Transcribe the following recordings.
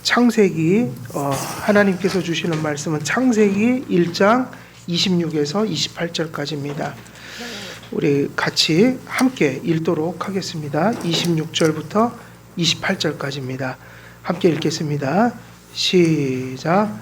창세기 하나님께서 주시는 말씀은 창세기 1장 26에서 28절까지입니다. 우리 같이 함께 읽도록 하겠습니다. 26절부터 28절까지입니다. 함께 읽겠습니다. 시작.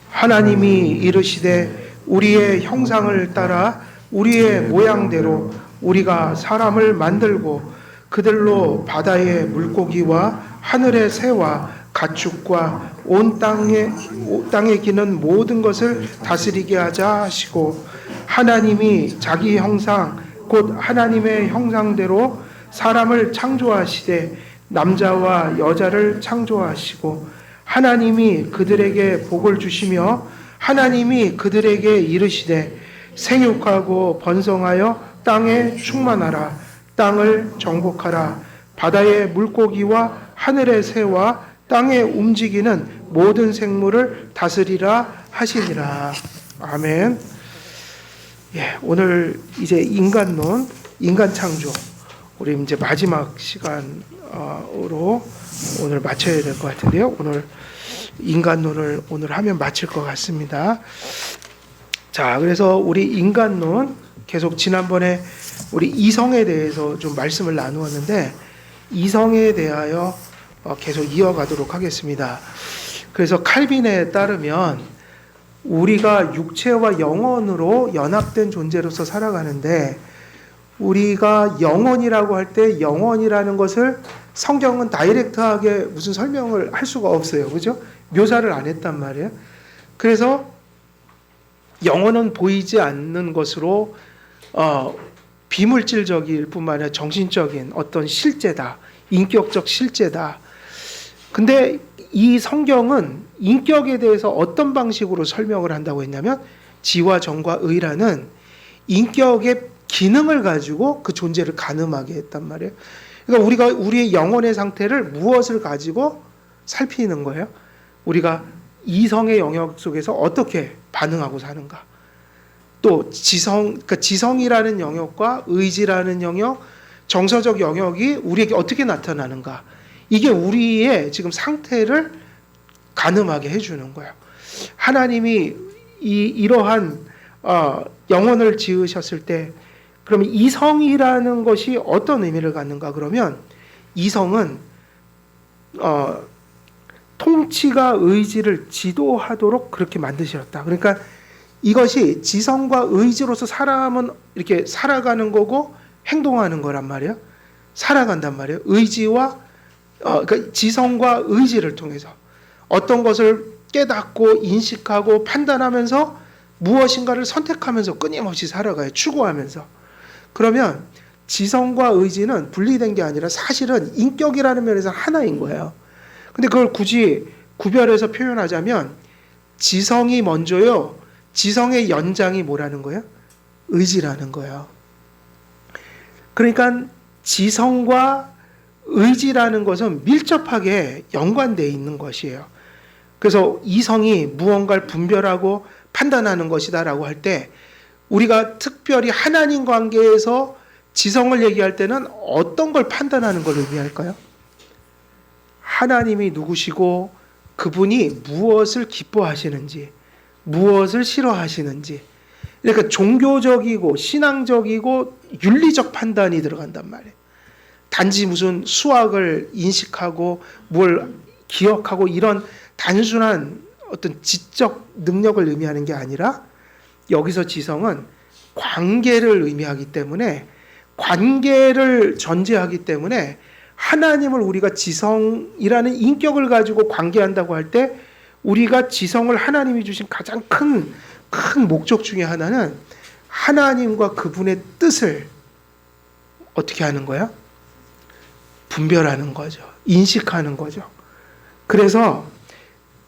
하나님이 이르시되 우리의 형상을 따라 우리의 모양대로 우리가 사람을 만들고 그들로 바다의 물고기와 하늘의 새와 가축과 온 땅에 기는 모든 것을 다스리게 하자 하시고, 하나님이 자기 형상 곧 하나님의 형상대로 사람을 창조하시되 남자와 여자를 창조하시고, 하나님이 그들에게 복을 주시며 하나님이 그들에게 이르시되 생육하고 번성하여 땅에 충만하라. 땅을 정복하라. 바다의 물고기와 하늘의 새와 땅에 움직이는 모든 생물을 다스리라 하시니라. 아멘. 오늘 이제 인간론, 인간 창조, 우리 이제 마지막 시간으로 오늘 마쳐야 될 것 같은데요. 오늘 인간론을 오늘 하면 마칠 것 같습니다. 자, 그래서 우리 인간론 계속 지난번에 우리 이성에 대해서 좀 말씀을 나누었는데, 이성에 대하여 계속 이어가도록 하겠습니다. 그래서 칼빈에 따르면 우리가 육체와 영혼으로 연합된 존재로서 살아가는데, 우리가 영혼이라고 할 때 영혼이라는 것을 성경은 다이렉트하게 무슨 설명을 할 수가 없어요. 그죠? 묘사를 안 했단 말이에요. 그래서 영혼은 보이지 않는 것으로 비물질적일 뿐만 아니라 정신적인 어떤 실제다. 인격적 실제다. 근데 이 성경은 인격에 대해서 어떤 방식으로 설명을 한다고 했냐면, 지와 정과 의라는 인격의 기능을 가지고 그 존재를 가늠하게 했단 말이에요. 그러니까 우리가 우리의 영혼의 상태를 무엇을 가지고 살피는 거예요? 우리가 이성의 영역 속에서 어떻게 반응하고 사는가? 또 그러니까 지성이라는 영역과 의지라는 영역, 정서적 영역이 우리에게 어떻게 나타나는가? 이게 우리의 지금 상태를 가늠하게 해주는 거예요. 하나님이 이러한 영혼을 지으셨을 때, 그러면 이성이라는 것이 어떤 의미를 갖는가? 그러면 이성은 통치가 의지를 지도하도록 그렇게 만드셨다. 그러니까 이것이 지성과 의지로서 사람은 이렇게 살아가는 거고 행동하는 거란 말이에요. 살아간단 말이에요. 의지와 그러니까 지성과 의지를 통해서 어떤 것을 깨닫고 인식하고 판단하면서 무엇인가를 선택하면서 끊임없이 살아가요. 추구하면서. 그러면 지성과 의지는 분리된 게 아니라 사실은 인격이라는 면에서 하나인 거예요. 근데 그걸 굳이 구별해서 표현하자면, 지성이 먼저요, 지성의 연장이 뭐라는 거예요? 의지라는 거예요. 그러니까 지성과 의지라는 것은 밀접하게 연관되어 있는 것이에요. 그래서 이성이 무언가를 분별하고 판단하는 것이다라고 할 때, 우리가 특별히 하나님 관계에서 지성을 얘기할 때는 어떤 걸 판단하는 걸 의미할까요? 하나님이 누구시고 그분이 무엇을 기뻐하시는지, 무엇을 싫어하시는지, 그러니까 종교적이고 신앙적이고 윤리적 판단이 들어간단 말이에요. 단지 무슨 수학을 인식하고 뭘 기억하고 이런 단순한 어떤 지적 능력을 의미하는 게 아니라, 여기서 지성은 관계를 의미하기 때문에, 관계를 전제하기 때문에 하나님을 우리가 지성이라는 인격을 가지고 관계한다고 할 때, 우리가 지성을 하나님이 주신 가장 큰 목적 중에 하나는 하나님과 그분의 뜻을 어떻게 하는 거야? 분별하는 거죠. 인식하는 거죠. 그래서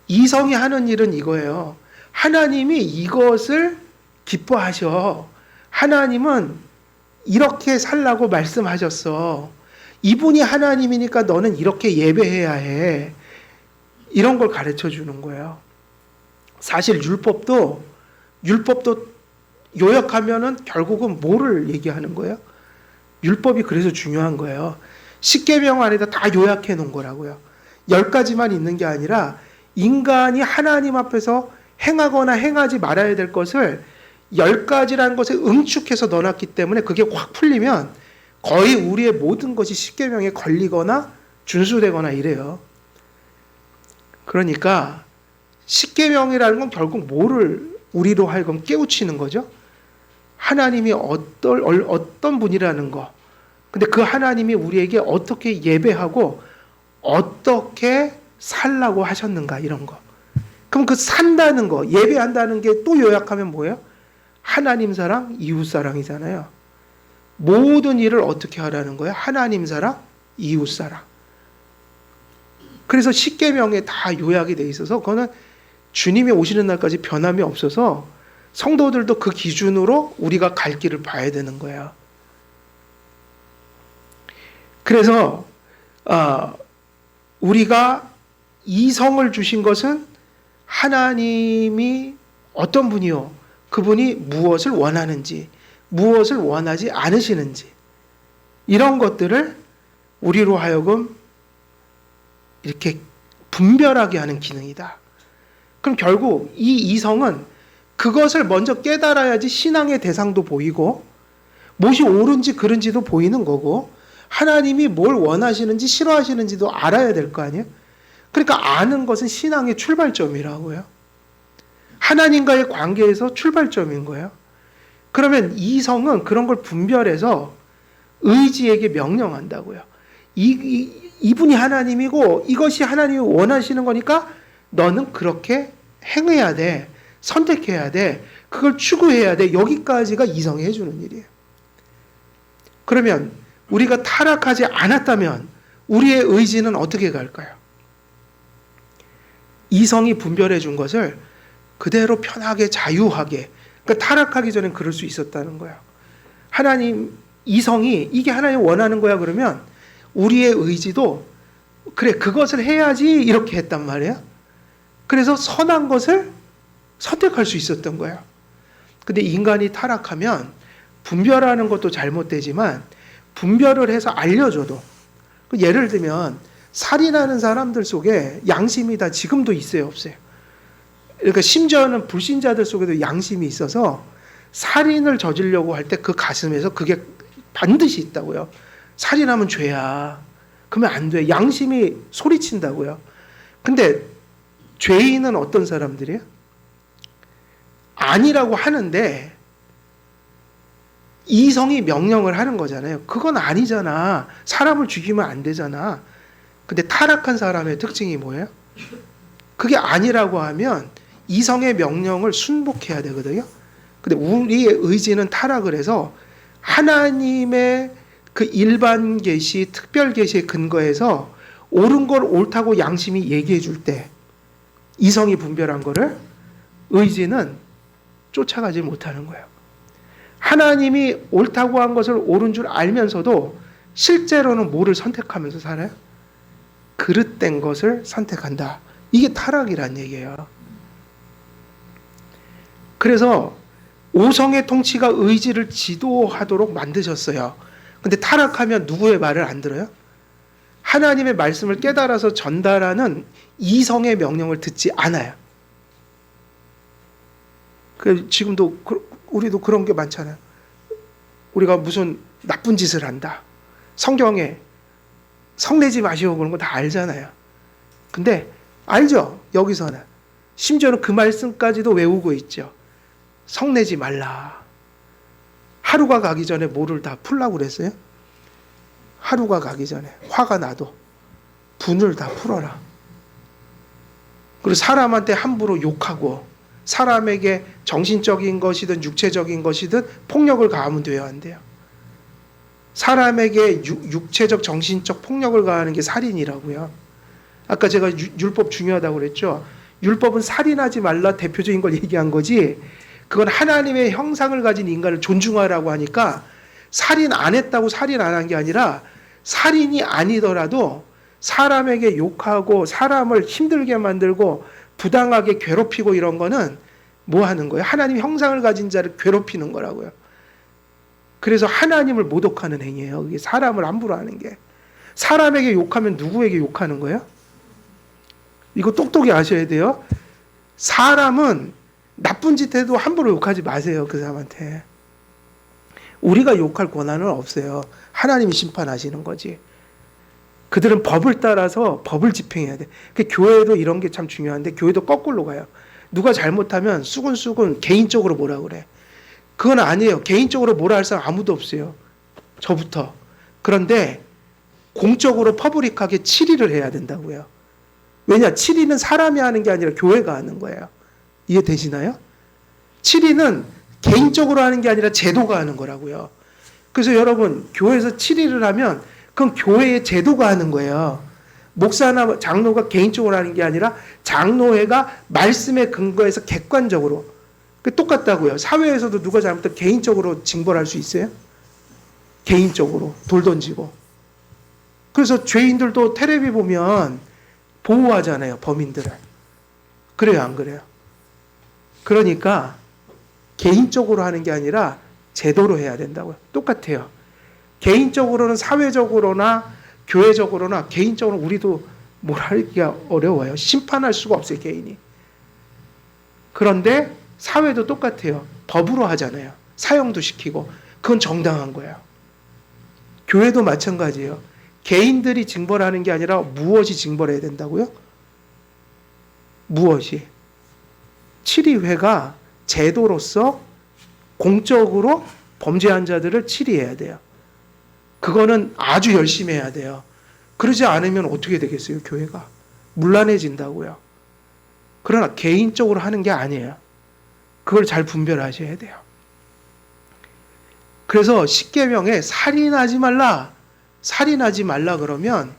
이성이 하는 일은 이거예요. 하나님이 이것을 기뻐하셔. 하나님은 이렇게 살라고 말씀하셨어. 이분이 하나님이니까 너는 이렇게 예배해야 해. 이런 걸 가르쳐 주는 거예요. 사실 율법도 요약하면은 결국은 뭐를 얘기하는 거예요? 율법이 그래서 중요한 거예요. 십계명 안에다 다 요약해 놓은 거라고요. 10가지만 있는 게 아니라 인간이 하나님 앞에서 행하거나 행하지 말아야 될 것을 10가지라는 것에 응축해서 넣어놨기 때문에 그게 확 풀리면 거의 우리의 모든 것이 십계명에 걸리거나 준수되거나 이래요. 그러니까 십계명이라는 건 결국 뭐를 우리로 하여금 깨우치는 거죠? 하나님이 어떤 분이라는 거. 근데 그 하나님이 우리에게 어떻게 예배하고 어떻게 살라고 하셨는가 이런 거. 그럼 그 산다는 거, 예배한다는 게 또 요약하면 뭐예요? 하나님 사랑, 이웃 사랑이잖아요. 모든 일을 어떻게 하라는 거예요? 하나님 사랑, 이웃 사랑. 그래서 십계명에 다 요약이 돼 있어서 그거는 주님이 오시는 날까지 변함이 없어서 성도들도 그 기준으로 우리가 갈 길을 봐야 되는 거예요. 그래서 우리가 이성을 주신 것은 하나님이 어떤 분이요? 그분이 무엇을 원하는지, 무엇을 원하지 않으시는지 이런 것들을 우리로 하여금 이렇게 분별하게 하는 기능이다. 그럼 결국 이 이성은 그것을 먼저 깨달아야지 신앙의 대상도 보이고 무엇이 옳은지 그른지도 보이는 거고 하나님이 뭘 원하시는지 싫어하시는지도 알아야 될 거 아니에요? 그러니까 아는 것은 신앙의 출발점이라고요. 하나님과의 관계에서 출발점인 거예요. 그러면 이성은 그런 걸 분별해서 의지에게 명령한다고요. 이분이 하나님이고 이것이 하나님이 원하시는 거니까 너는 그렇게 행해야 돼. 선택해야 돼. 그걸 추구해야 돼. 여기까지가 이성이 해주는 일이에요. 그러면 우리가 타락하지 않았다면 우리의 의지는 어떻게 갈까요? 이성이 분별해 준 것을 그대로 편하게 자유하게 그러니까 타락하기 전엔 그럴 수 있었다는 거예요. 하나님 이성이 이게 하나님 원하는 거야 그러면 우리의 의지도 그래 그것을 해야지 이렇게 했단 말이에요. 그래서 선한 것을 선택할 수 있었던 거예요. 근데 인간이 타락하면 분별하는 것도 잘못되지만 분별을 해서 알려줘도 예를 들면 살인하는 사람들 속에 양심이 다 지금도 있어요 없어요? 그러니까 심지어는 불신자들 속에도 양심이 있어서 살인을 저지르려고 할 때 그 가슴에서 그게 반드시 있다고요. 살인하면 죄야. 그러면 안 돼. 양심이 소리친다고요. 근데 죄인은 어떤 사람들이에요? 아니라고 하는데 이성이 명령을 하는 거잖아요. 그건 아니잖아. 사람을 죽이면 안 되잖아. 근데 타락한 사람의 특징이 뭐예요? 그게 아니라고 하면 이성의 명령을 순복해야 되거든요. 근데 우리의 의지는 타락을 해서 하나님의 그 일반 계시, 특별 계시에 근거해서 옳은 걸 옳다고 양심이 얘기해 줄 때 이성이 분별한 거를 의지는 쫓아가지 못하는 거예요. 하나님이 옳다고 한 것을 옳은 줄 알면서도 실제로는 뭐를 선택하면서 살아요? 그릇된 것을 선택한다. 이게 타락이란 얘기예요. 그래서 오성의 통치가 의지를 지도하도록 만드셨어요. 근데 타락하면 누구의 말을 안 들어요? 하나님의 말씀을 깨달아서 전달하는 이성의 명령을 듣지 않아요. 지금도 우리도 그런 게 많잖아요. 우리가 무슨 나쁜 짓을 한다. 성경에 성내지 마시고 그런 거 다 알잖아요. 근데 알죠? 여기서는. 심지어는 그 말씀까지도 외우고 있죠. 성내지 말라. 하루가 가기 전에 뭐를 다 풀라고 그랬어요? 하루가 가기 전에 화가 나도 분을 다 풀어라. 그리고 사람한테 함부로 욕하고 사람에게 정신적인 것이든 육체적인 것이든 폭력을 가하면 돼야 한대요. 사람에게 육체적 정신적 폭력을 가하는 게 살인이라고요. 아까 제가 율법 중요하다고 그랬죠. 율법은 살인하지 말라 대표적인 걸 얘기한 거지 그건 하나님의 형상을 가진 인간을 존중하라고 하니까 살인 안 했다고 살인 안 한 게 아니라 살인이 아니더라도 사람에게 욕하고 사람을 힘들게 만들고 부당하게 괴롭히고 이런 거는 뭐 하는 거예요? 하나님 형상을 가진 자를 괴롭히는 거라고요. 그래서 하나님을 모독하는 행위예요. 이게 사람을 함부로 하는 게. 사람에게 욕하면 누구에게 욕하는 거예요? 이거 똑똑히 아셔야 돼요. 사람은 나쁜 짓 해도 함부로 욕하지 마세요. 그 사람한테. 우리가 욕할 권한은 없어요. 하나님이 심판하시는 거지. 그들은 법을 따라서 법을 집행해야 돼. 그 교회도 이런 게 참 중요한데 교회도 거꾸로 가요. 누가 잘못하면 수근수근 개인적으로 뭐라 그래. 그건 아니에요. 개인적으로 뭐라 할 사람 아무도 없어요. 저부터. 그런데 공적으로 퍼블릭하게 치리를 해야 된다고요. 왜냐? 치리는 사람이 하는 게 아니라 교회가 하는 거예요. 이해되시나요? 치리는 개인적으로 하는 게 아니라 제도가 하는 거라고요. 그래서 여러분 교회에서 치리를 하면 그건 교회의 제도가 하는 거예요. 목사나 장로가 개인적으로 하는 게 아니라 장로회가 말씀에 근거해서 객관적으로. 똑같다고요. 사회에서도 누가 잘못하면 개인적으로 징벌할 수 있어요? 개인적으로 돌 던지고. 그래서 죄인들도 텔레비 보면 보호하잖아요. 범인들을. 그래요, 안 그래요? 그러니까 개인적으로 하는 게 아니라 제도로 해야 된다고요. 똑같아요. 개인적으로는 사회적으로나 교회적으로나 개인적으로 우리도 뭘 하기가 어려워요. 심판할 수가 없어요, 개인이. 그런데 사회도 똑같아요. 법으로 하잖아요. 사형도 시키고. 그건 정당한 거예요. 교회도 마찬가지예요. 개인들이 징벌하는 게 아니라 무엇이 징벌해야 된다고요? 무엇이? 치리회가 제도로서 공적으로 범죄한 자들을 치리해야 돼요. 그거는 아주 열심히 해야 돼요. 그러지 않으면 어떻게 되겠어요, 교회가? 문란해진다고요. 그러나 개인적으로 하는 게 아니에요. 그걸 잘 분별하셔야 돼요. 그래서 십계명에 살인하지 말라 그러면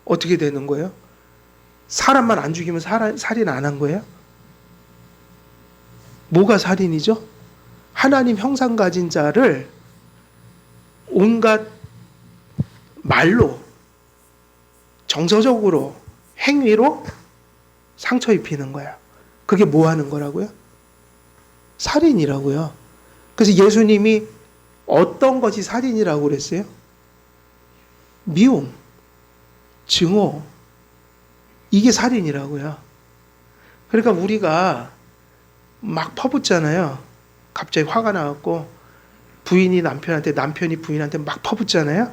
어떻게 되는 거예요? 사람만 안 죽이면 살인 안 한 거예요? 뭐가 살인이죠? 하나님 형상 가진 자를 온갖 말로, 정서적으로, 행위로 상처 입히는 거야. 그게 뭐 하는 거라고요? 살인이라고요. 그래서 예수님이 어떤 것이 살인이라고 그랬어요? 미움, 증오, 이게 살인이라고요. 그러니까 우리가 막 퍼붓잖아요. 갑자기 화가 나갖고 부인이 남편한테, 남편이 부인한테 막 퍼붓잖아요.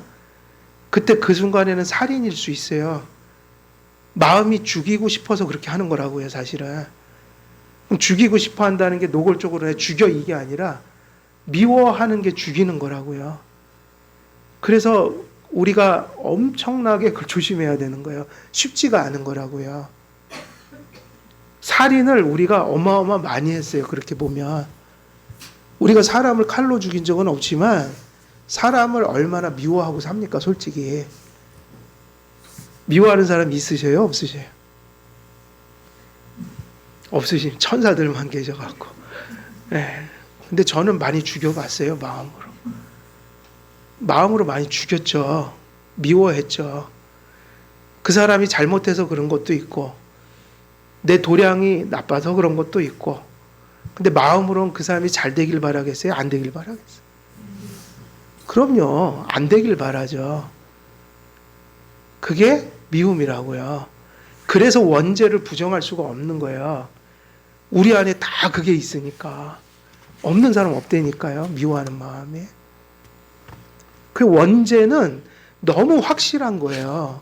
그때 그 순간에는 살인일 수 있어요. 마음이 죽이고 싶어서 그렇게 하는 거라고요, 사실은. 그럼 죽이고 싶어 한다는 게 노골적으로 죽여 이게 아니라 미워하는 게 죽이는 거라고요. 그래서 우리가 엄청나게 그걸 조심해야 되는 거예요. 쉽지가 않은 거라고요. 살인을 우리가 어마어마 많이 했어요. 그렇게 보면. 우리가 사람을 칼로 죽인 적은 없지만 사람을 얼마나 미워하고 삽니까, 솔직히. 미워하는 사람 있으셔요? 없으셔요? 없으신 천사들만 계셔갖고. 네. 근데 저는 많이 죽여봤어요, 마음으로. 마음으로 많이 죽였죠. 미워했죠. 그 사람이 잘못해서 그런 것도 있고, 내 도량이 나빠서 그런 것도 있고, 근데 마음으로는 그 사람이 잘 되길 바라겠어요? 안 되길 바라겠어요? 그럼요. 안 되길 바라죠. 그게 미움이라고요. 그래서 원죄를 부정할 수가 없는 거예요. 우리 안에 다 그게 있으니까. 없는 사람 없다니까요. 미워하는 마음에. 그 원죄는 너무 확실한 거예요.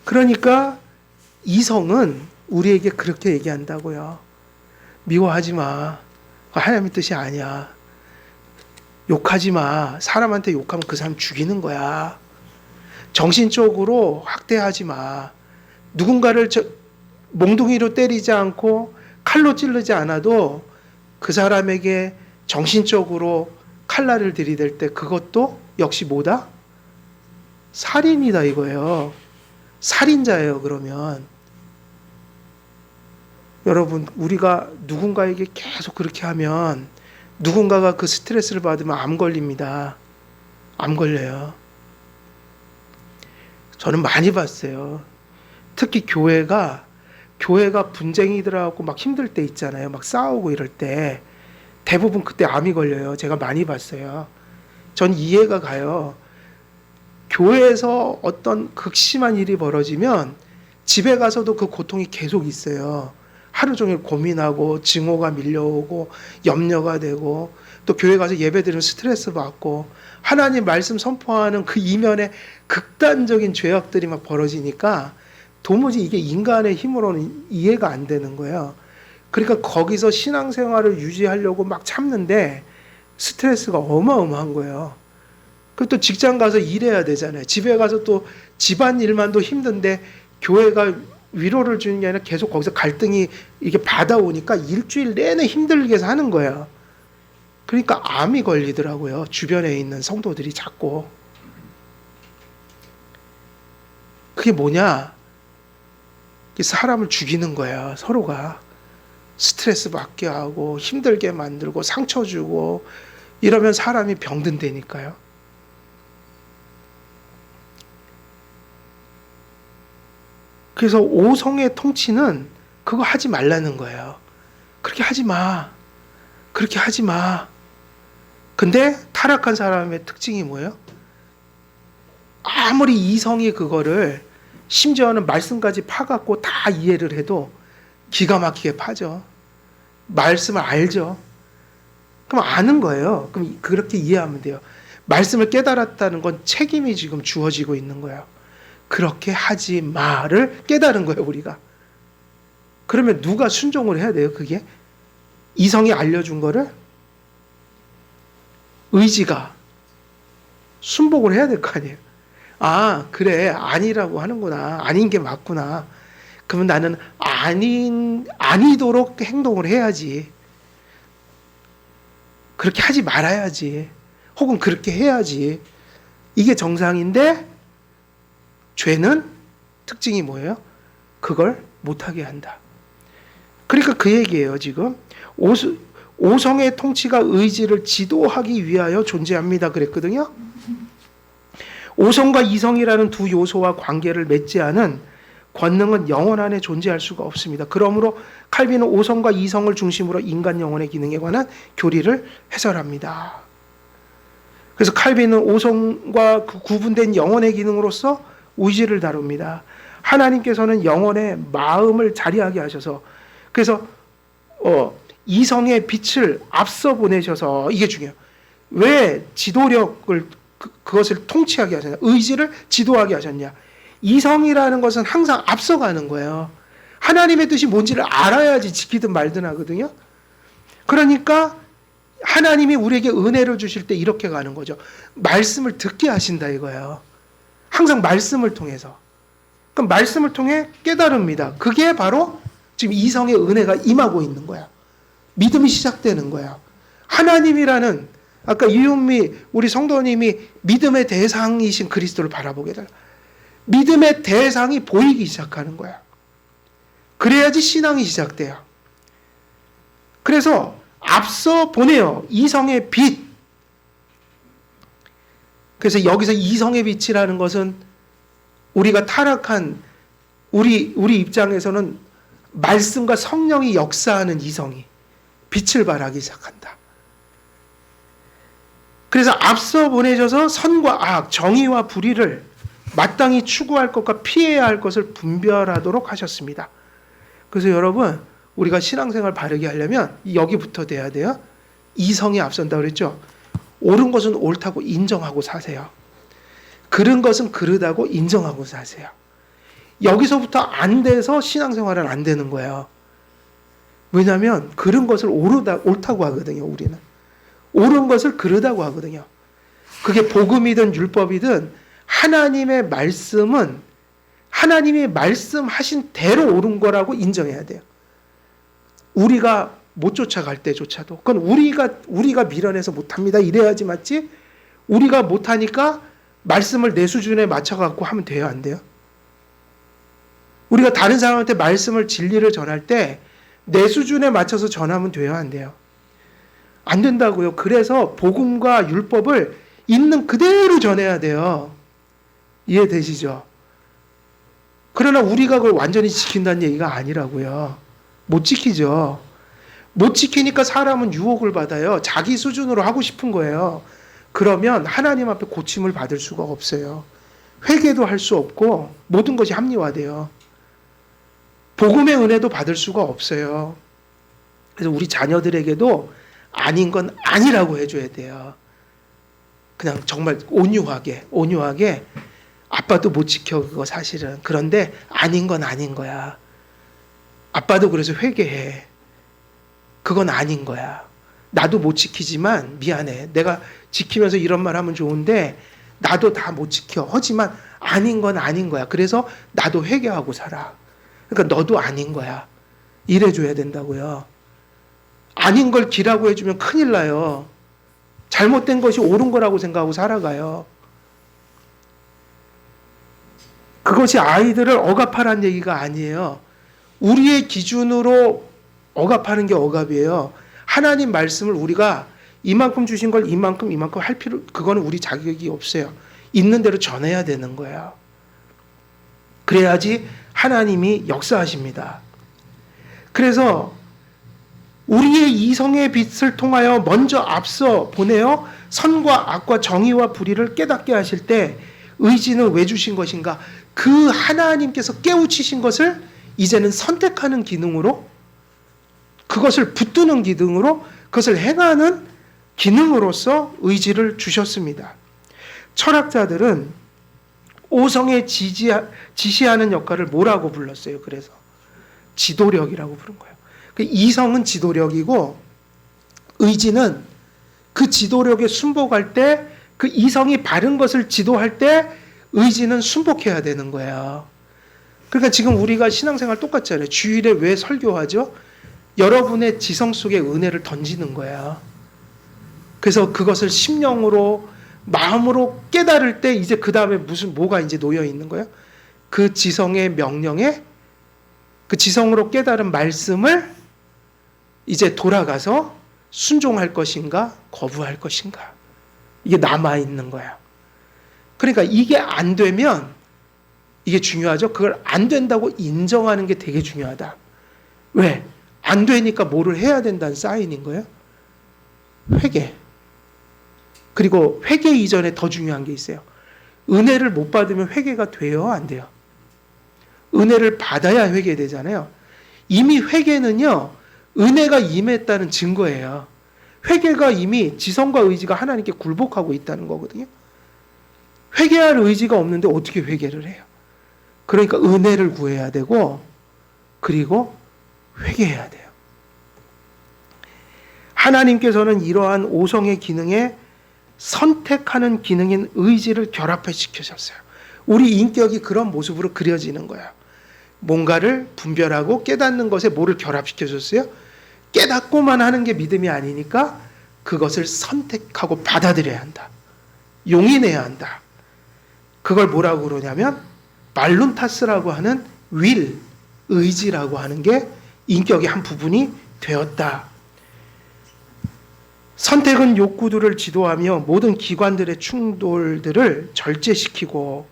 그러니까 이성은 우리에게 그렇게 얘기한다고요. 미워하지 마. 하나님의 뜻이 아니야. 욕하지 마. 사람한테 욕하면 그 사람 죽이는 거야. 정신적으로 학대하지 마. 누군가를 몽둥이로 때리지 않고 칼로 찌르지 않아도 그 사람에게 정신적으로 칼날을 들이댈 때 그것도 역시 뭐다? 살인이다 이거예요. 살인자예요, 그러면. 여러분, 우리가 누군가에게 계속 그렇게 하면 누군가가 그 스트레스를 받으면 암 걸립니다. 암 걸려요. 저는 많이 봤어요. 특히 교회가 분쟁이들하고 막 힘들 때 있잖아요. 막 싸우고 이럴 때 대부분 그때 암이 걸려요. 제가 많이 봤어요. 전 이해가 가요. 교회에서 어떤 극심한 일이 벌어지면 집에 가서도 그 고통이 계속 있어요. 하루 종일 고민하고 증오가 밀려오고 염려가 되고 또 교회 가서 예배드리면 스트레스 받고 하나님 말씀 선포하는 그 이면에 극단적인 죄악들이 막 벌어지니까 도무지 이게 인간의 힘으로는 이해가 안 되는 거예요. 그러니까 거기서 신앙생활을 유지하려고 막 참는데 스트레스가 어마어마한 거예요. 그리고 또 직장 가서 일해야 되잖아요. 집에 가서 또 집안일만도 힘든데 교회가 위로를 주는 게 아니라 계속 거기서 갈등이 이게 받아오니까 일주일 내내 힘들게 해서 하는 거예요. 그러니까 암이 걸리더라고요. 주변에 있는 성도들이 자꾸. 그게 뭐냐? 사람을 죽이는 거예요. 서로가. 스트레스 받게 하고 힘들게 만들고 상처 주고 이러면 사람이 병든다니까요. 그래서 오성의 통치는 그거 하지 말라는 거예요. 그렇게 하지 마. 그렇게 하지 마. 근데 타락한 사람의 특징이 뭐예요? 아무리 이성이 그거를 심지어는 말씀까지 파갖고 다 이해를 해도 기가 막히게 파죠. 말씀을 알죠. 그럼 아는 거예요. 그럼 그렇게 이해하면 돼요. 말씀을 깨달았다는 건 책임이 지금 주어지고 있는 거예요. 그렇게 하지 마를 깨달은 거예요, 우리가. 그러면 누가 순종을 해야 돼요, 그게? 이성이 알려준 거를? 의지가 순복을 해야 될 거 아니에요. 아, 그래, 아니라고 하는구나. 아닌 게 맞구나. 그러면 나는 아니도록 행동을 해야지. 그렇게 하지 말아야지. 혹은 그렇게 해야지. 이게 정상인데, 죄는 특징이 뭐예요? 그걸 못하게 한다. 그러니까 그 얘기예요, 지금. 오성의 통치가 의지를 지도하기 위하여 존재합니다. 그랬거든요. 오성과 이성이라는 두 요소와 관계를 맺지 않은 권능은 영혼 안에 존재할 수가 없습니다. 그러므로 칼빈은 오성과 이성을 중심으로 인간 영혼의 기능에 관한 교리를 해설합니다. 그래서 칼빈은 오성과 구분된 영혼의 기능으로서 의지를 다룹니다. 하나님께서는 영혼의 마음을 자리하게 하셔서 그래서 이성의 빛을 앞서 보내셔서 이게 중요해요. 왜 지도력을 그것을 통치하게 하셨냐? 의지를 지도하게 하셨냐? 이성이라는 것은 항상 앞서가는 거예요. 하나님의 뜻이 뭔지를 알아야지 지키든 말든 하거든요. 그러니까 하나님이 우리에게 은혜를 주실 때 이렇게 가는 거죠. 말씀을 듣게 하신다 이거예요. 항상 말씀을 통해서. 그럼 말씀을 통해 깨달습니다. 그게 바로 지금 이성의 은혜가 임하고 있는 거야. 믿음이 시작되는 거야. 하나님이라는 아까 이윤미 우리 성도님이 믿음의 대상이신 그리스도를 바라보게 돼. 믿음의 대상이 보이기 시작하는 거야. 그래야지 신앙이 시작돼요. 그래서 앞서 보내요. 이성의 빛. 그래서 여기서 이성의 빛이라는 것은 우리가 타락한 우리 입장에서는 말씀과 성령이 역사하는 이성이 빛을 발하기 시작한다. 그래서 앞서 보내셔서 선과 악, 정의와 불의를 마땅히 추구할 것과 피해야 할 것을 분별하도록 하셨습니다. 그래서 여러분 우리가 신앙생활 바르게 하려면 여기부터 돼야 돼요. 이성이 앞선다고 그랬죠. 옳은 것은 옳다고 인정하고 사세요. 그른 것은 그르다고 인정하고 사세요. 여기서부터 안 돼서 신앙생활은 안 되는 거예요. 왜냐하면 그른 것을 옳다고 하거든요. 우리는. 옳은 것을 그르다고 하거든요. 그게 복음이든 율법이든 하나님의 말씀은 하나님이 말씀하신 대로 옳은 거라고 인정해야 돼요. 우리가 못 쫓아갈 때조차도 그건 우리가 밀어내서 못합니다. 이래야지 맞지? 우리가 못하니까 말씀을 내 수준에 맞춰갖고 하면 돼요? 안 돼요? 우리가 다른 사람한테 말씀을 진리를 전할 때 내 수준에 맞춰서 전하면 돼요? 안 돼요? 안 된다고요. 그래서 복음과 율법을 있는 그대로 전해야 돼요. 이해되시죠? 그러나 우리가 그걸 완전히 지킨다는 얘기가 아니라고요. 못 지키죠. 못 지키니까 사람은 유혹을 받아요. 자기 수준으로 하고 싶은 거예요. 그러면 하나님 앞에 고침을 받을 수가 없어요. 회개도 할 수 없고 모든 것이 합리화돼요. 복음의 은혜도 받을 수가 없어요. 그래서 우리 자녀들에게도 아닌 건 아니라고 해줘야 돼요. 그냥 정말 온유하게 아빠도 못 지켜 그거 사실은. 그런데 아닌 건 아닌 거야. 아빠도 그래서 회개해. 그건 아닌 거야. 나도 못 지키지만 미안해. 내가 지키면서 이런 말 하면 좋은데 나도 다 못 지켜. 하지만 아닌 건 아닌 거야. 그래서 나도 회개하고 살아. 그러니까 너도 아닌 거야. 이래줘야 된다고요. 아닌 걸 기라고 해주면 큰일 나요. 잘못된 것이 옳은 거라고 생각하고 살아가요. 그것이 아이들을 억압하라는 얘기가 아니에요. 우리의 기준으로 억압하는 게 억압이에요. 하나님 말씀을 우리가 이만큼 주신 걸 이만큼 할 필요, 그거는 우리 자격이 없어요. 있는 대로 전해야 되는 거예요. 그래야지 하나님이 역사하십니다. 그래서 우리의 이성의 빛을 통하여 먼저 앞서 보내어 선과 악과 정의와 불의를 깨닫게 하실 때 의지는 왜 주신 것인가? 그 하나님께서 깨우치신 것을 이제는 선택하는 기능으로, 그것을 붙드는 기능으로, 그것을 행하는 기능으로서 의지를 주셨습니다. 철학자들은 오성에 지시하는 역할을 뭐라고 불렀어요? 그래서 지도력이라고 부른 거예요. 이성은 지도력이고 의지는 그 지도력에 순복할 때, 그 이성이 바른 것을 지도할 때 의지는 순복해야 되는 거예요. 그러니까 지금 우리가 신앙생활 똑같잖아요. 주일에 왜 설교하죠? 여러분의 지성 속에 은혜를 던지는 거예요. 그래서 그것을 심령으로, 마음으로 깨달을 때 이제 그 다음에 뭐가 이제 놓여 있는 거예요? 그 지성의 명령에, 그 지성으로 깨달은 말씀을 이제 돌아가서 순종할 것인가 거부할 것인가, 이게 남아있는 거야. 그러니까 이게 안 되면, 이게 중요하죠. 그걸 안 된다고 인정하는 게 되게 중요하다. 왜? 안 되니까 뭐를 해야 된다는 사인인 거예요. 회개. 그리고 회개 이전에 더 중요한 게 있어요. 은혜를 못 받으면 회개가 돼요, 안 돼요? 은혜를 받아야 회개되잖아요. 이미 회개는요, 은혜가 임했다는 증거예요. 회개가 이미 지성과 의지가 하나님께 굴복하고 있다는 거거든요. 회개할 의지가 없는데 어떻게 회개를 해요? 그러니까 은혜를 구해야 되고, 그리고 회개해야 돼요. 하나님께서는 이러한 오성의 기능에 선택하는 기능인 의지를 결합시키셨어요. 우리 인격이 그런 모습으로 그려지는 거예요. 뭔가를 분별하고 깨닫는 것에 뭐를 결합시켜줬어요? 깨닫고만 하는 게 믿음이 아니니까 그것을 선택하고 받아들여야 한다. 용인해야 한다. 그걸 뭐라고 그러냐면 말룬타스라고 하는 윌, 의지라고 하는 게 인격의 한 부분이 되었다. 선택은 욕구들을 지도하며 모든 기관들의 충돌들을 절제시키고,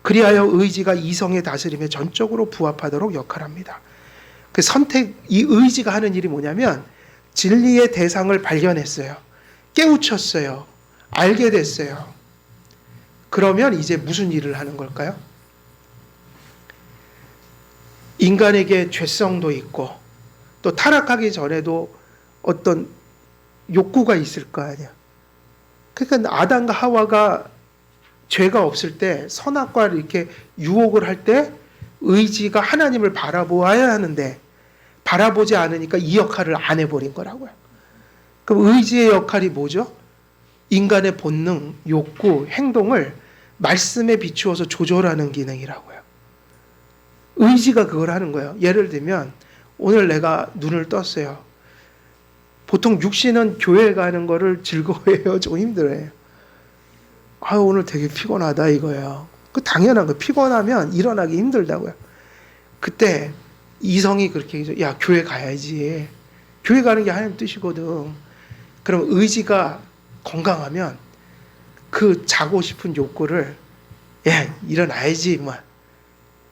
그리하여 의지가 이성의 다스림에 전적으로 부합하도록 역할합니다. 그 선택, 이 의지가 하는 일이 뭐냐면 진리의 대상을 발견했어요. 깨우쳤어요. 알게 됐어요. 그러면 이제 무슨 일을 하는 걸까요? 인간에게 죄성도 있고 또 타락하기 전에도 어떤 욕구가 있을 거 아니야. 그러니까 아담과 하와가 죄가 없을 때 선악과를 이렇게 유혹을 할 때 의지가 하나님을 바라보아야 하는데 바라보지 않으니까 이 역할을 안 해버린 거라고요. 그럼 의지의 역할이 뭐죠? 인간의 본능, 욕구, 행동을 말씀에 비추어서 조절하는 기능이라고요. 의지가 그걸 하는 거예요. 예를 들면 오늘 내가 눈을 떴어요. 보통 육신은 교회 가는 거를 즐거워해요? 좀 힘들어해요? 오늘 되게 피곤하다 이거예요. 그 당연한 거. 피곤하면 일어나기 힘들다고요. 그때 이성이 그렇게 얘기죠. 야, 교회 가야지. 교회 가는 게 하나님 뜻이거든. 그럼 의지가 건강하면 그 자고 싶은 욕구를, 야, 일어나야지. 뭐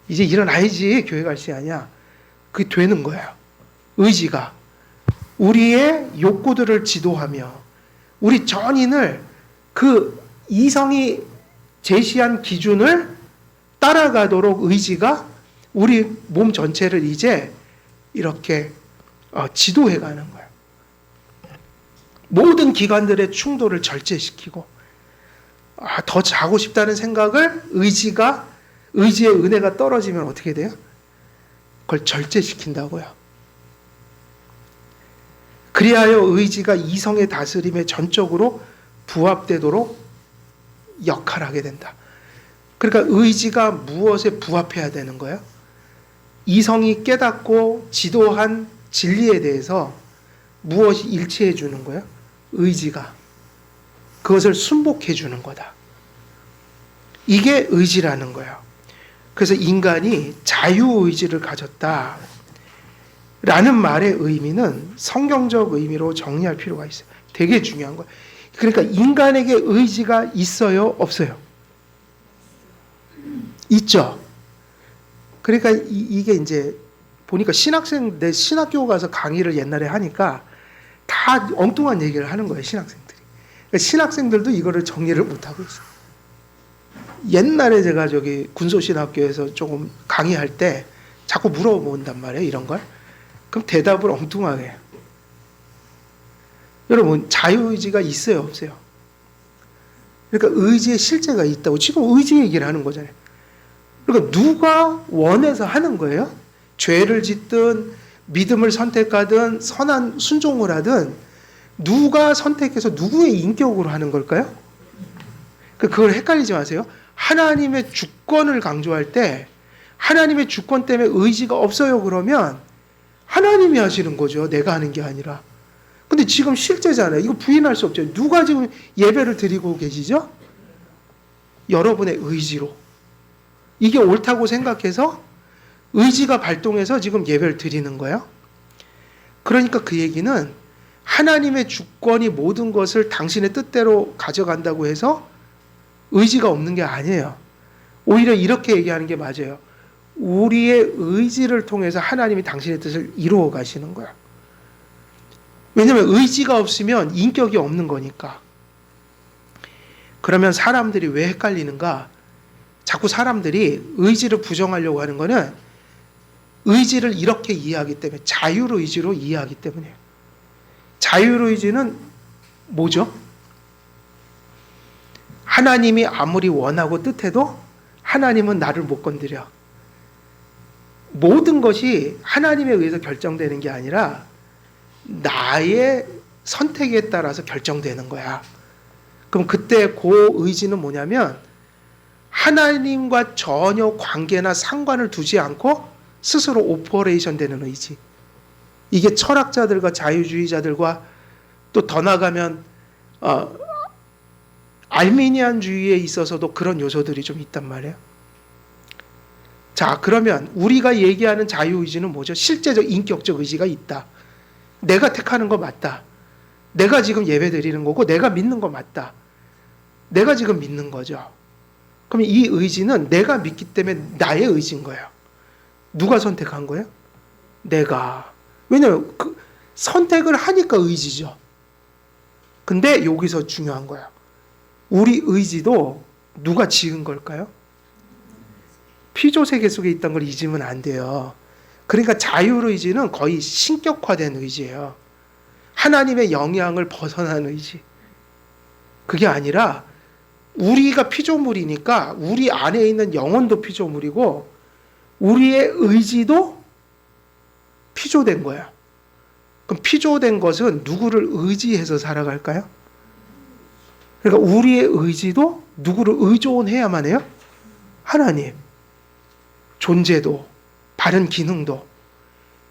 이제 일어나야지. 교회 갈 시간이야. 그게 되는 거예요. 의지가 우리의 욕구들을 지도하며 우리 전인을 그 이성이 제시한 기준을 따라가도록 의지가 우리 몸 전체를 이제 이렇게 지도해 가는 거예요. 모든 기관들의 충돌을 절제시키고, 더 자고 싶다는 생각을 의지의 은혜가 떨어지면 어떻게 돼요? 그걸 절제시킨다고요. 그리하여 의지가 이성의 다스림에 전적으로 부합되도록 역할하게 된다. 그러니까 의지가 무엇에 부합해야 되는 거예요? 이성이 깨닫고 지도한 진리에 대해서 무엇이 일치해 주는 거예요? 의지가. 그것을 순복해 주는 거다. 이게 의지라는 거예요. 그래서 인간이 자유의지를 가졌다 라는 말의 의미는 성경적 의미로 정리할 필요가 있어요. 되게 중요한 거예요. 그러니까 인간에게 의지가 있어요? 없어요? 있죠. 그러니까 이게 이제 보니까 내 신학교 가서 강의를 옛날에 하니까 다 엉뚱한 얘기를 하는 거예요, 신학생들이. 그러니까 신학생들도 이거를 정리를 못하고 있어요. 옛날에 제가 군소신학교에서 조금 강의할 때 자꾸 물어본단 말이에요, 이런 걸. 그럼 대답을 엉뚱하게 해요. 여러분, 자유의지가 있어요, 없어요? 그러니까 의지의 실제가 있다고. 지금 의지 얘기를 하는 거잖아요. 그러니까 누가 원해서 하는 거예요? 죄를 짓든 믿음을 선택하든 선한 순종을 하든 누가 선택해서 누구의 인격으로 하는 걸까요? 그걸 헷갈리지 마세요. 하나님의 주권을 강조할 때 하나님의 주권 때문에 의지가 없어요 그러면 하나님이 하시는 거죠. 내가 하는 게 아니라. 근데 지금 실제잖아요. 이거 부인할 수 없죠. 누가 지금 예배를 드리고 계시죠? 여러분의 의지로. 이게 옳다고 생각해서 의지가 발동해서 지금 예배를 드리는 거예요. 그러니까 그 얘기는 하나님의 주권이 모든 것을 당신의 뜻대로 가져간다고 해서 의지가 없는 게 아니에요. 오히려 이렇게 얘기하는 게 맞아요. 우리의 의지를 통해서 하나님이 당신의 뜻을 이루어 가시는 거야. 왜냐하면 의지가 없으면 인격이 없는 거니까. 그러면 사람들이 왜 헷갈리는가? 자꾸 사람들이 의지를 부정하려고 하는 거는 의지를 이렇게 이해하기 때문에, 자율의지로 이해하기 때문이에요. 자율의지는 뭐죠? 하나님이 아무리 원하고 뜻해도 하나님은 나를 못 건드려. 모든 것이 하나님에 의해서 결정되는 게 아니라 나의 선택에 따라서 결정되는 거야. 그럼 그때 그 의지는 뭐냐면 하나님과 전혀 관계나 상관을 두지 않고 스스로 오퍼레이션 되는 의지. 이게 철학자들과 자유주의자들과 또 더 나가면 알미니안주의에 있어서도 그런 요소들이 좀 있단 말이에요. 자, 그러면 우리가 얘기하는 자유의지는 뭐죠? 실제적 인격적 의지가 있다. 내가 택하는 거 맞다. 내가 지금 예배 드리는 거고 내가 믿는 거 맞다. 내가 지금 믿는 거죠. 그럼 이 의지는 내가 믿기 때문에 나의 의지인 거예요. 누가 선택한 거예요? 내가. 왜냐하면 선택을 하니까 의지죠. 근데 여기서 중요한 거예요. 우리 의지도 누가 지은 걸까요? 피조 세계 속에 있던 걸 잊으면 안 돼요. 그러니까 자율의지는 거의 신격화된 의지예요. 하나님의 영향을 벗어난 의지. 그게 아니라 우리가 피조물이니까 우리 안에 있는 영혼도 피조물이고 우리의 의지도 피조된 거야. 그럼 피조된 것은 누구를 의지해서 살아갈까요? 그러니까 우리의 의지도 누구를 의존해야만 해요? 하나님. 존재도, 바른 기능도.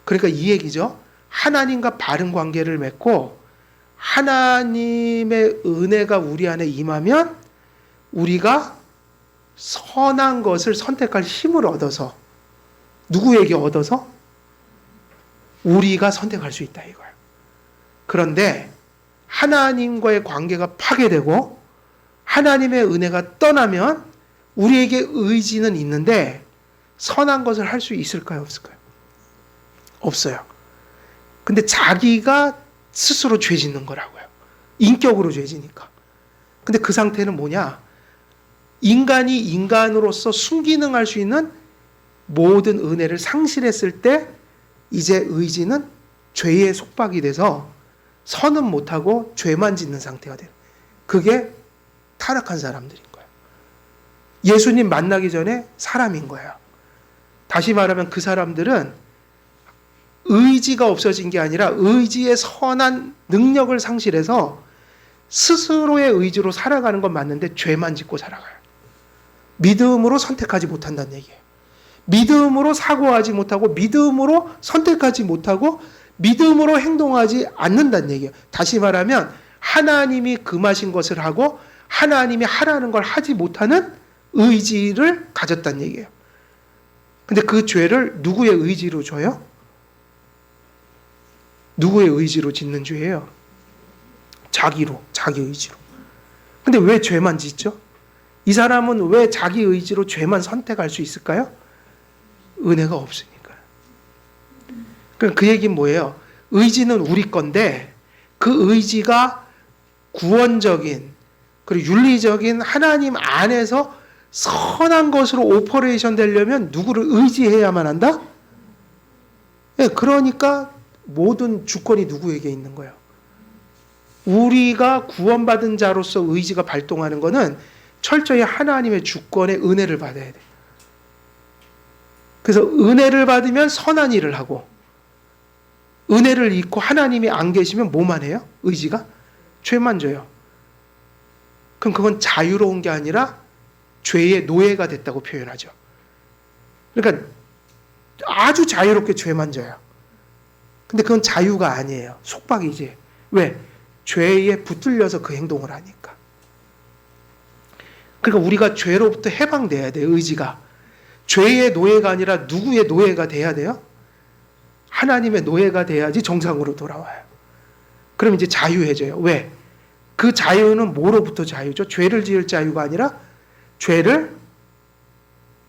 그러니까 이 얘기죠. 하나님과 바른 관계를 맺고 하나님의 은혜가 우리 안에 임하면 우리가 선한 것을 선택할 힘을 얻어서 누구에게 얻어서? 우리가 선택할 수 있다 이거예요. 그런데 하나님과의 관계가 파괴되고 하나님의 은혜가 떠나면 우리에게 의지는 있는데 선한 것을 할 수 있을까요? 없을까요? 없어요. 근데 자기가 스스로 죄 짓는 거라고요. 인격으로 죄 지니까. 근데 그 상태는 뭐냐? 인간이 인간으로서 순기능할 수 있는 모든 은혜를 상실했을 때 이제 의지는 죄의 속박이 돼서 선은 못하고 죄만 짓는 상태가 돼요. 그게 타락한 사람들인 거예요. 예수님 만나기 전에 사람인 거예요. 다시 말하면 그 사람들은 의지가 없어진 게 아니라 의지의 선한 능력을 상실해서 스스로의 의지로 살아가는 건 맞는데 죄만 짓고 살아가요. 믿음으로 선택하지 못한다는 얘기예요. 믿음으로 사고하지 못하고 믿음으로 선택하지 못하고 믿음으로 행동하지 않는다는 얘기예요. 다시 말하면 하나님이 금하신 것을 하고 하나님이 하라는 걸 하지 못하는 의지를 가졌다는 얘기예요. 근데 그 죄를 누구의 의지로 져요? 누구의 의지로 짓는 죄예요? 자기로, 자기 의지로. 근데 왜 죄만 짓죠? 이 사람은 왜 자기 의지로 죄만 선택할 수 있을까요? 은혜가 없으니까. 그럼 그 얘기는 뭐예요? 의지는 우리 건데 그 의지가 구원적인 그리고 윤리적인 하나님 안에서 선한 것으로 오퍼레이션 되려면 누구를 의지해야만 한다? 네, 그러니까 모든 주권이 누구에게 있는 거예요? 우리가 구원받은 자로서 의지가 발동하는 것은 철저히 하나님의 주권의 은혜를 받아야 돼요. 그래서 은혜를 받으면 선한 일을 하고 은혜를 잊고 하나님이 안 계시면 뭐만 해요? 의지가? 죄만 져요. 그럼 그건 자유로운 게 아니라 죄의 노예가 됐다고 표현하죠. 그러니까 아주 자유롭게 죄만 져요. 근데 그건 자유가 아니에요. 속박이지. 왜? 죄에 붙들려서 그 행동을 하니까. 그러니까 우리가 죄로부터 해방돼야 돼요. 의지가. 죄의 노예가 아니라 누구의 노예가 돼야 돼요? 하나님의 노예가 돼야지 정상으로 돌아와요. 그럼 이제 자유해져요. 왜? 그 자유는 뭐로부터 자유죠? 죄를 지을 자유가 아니라 죄를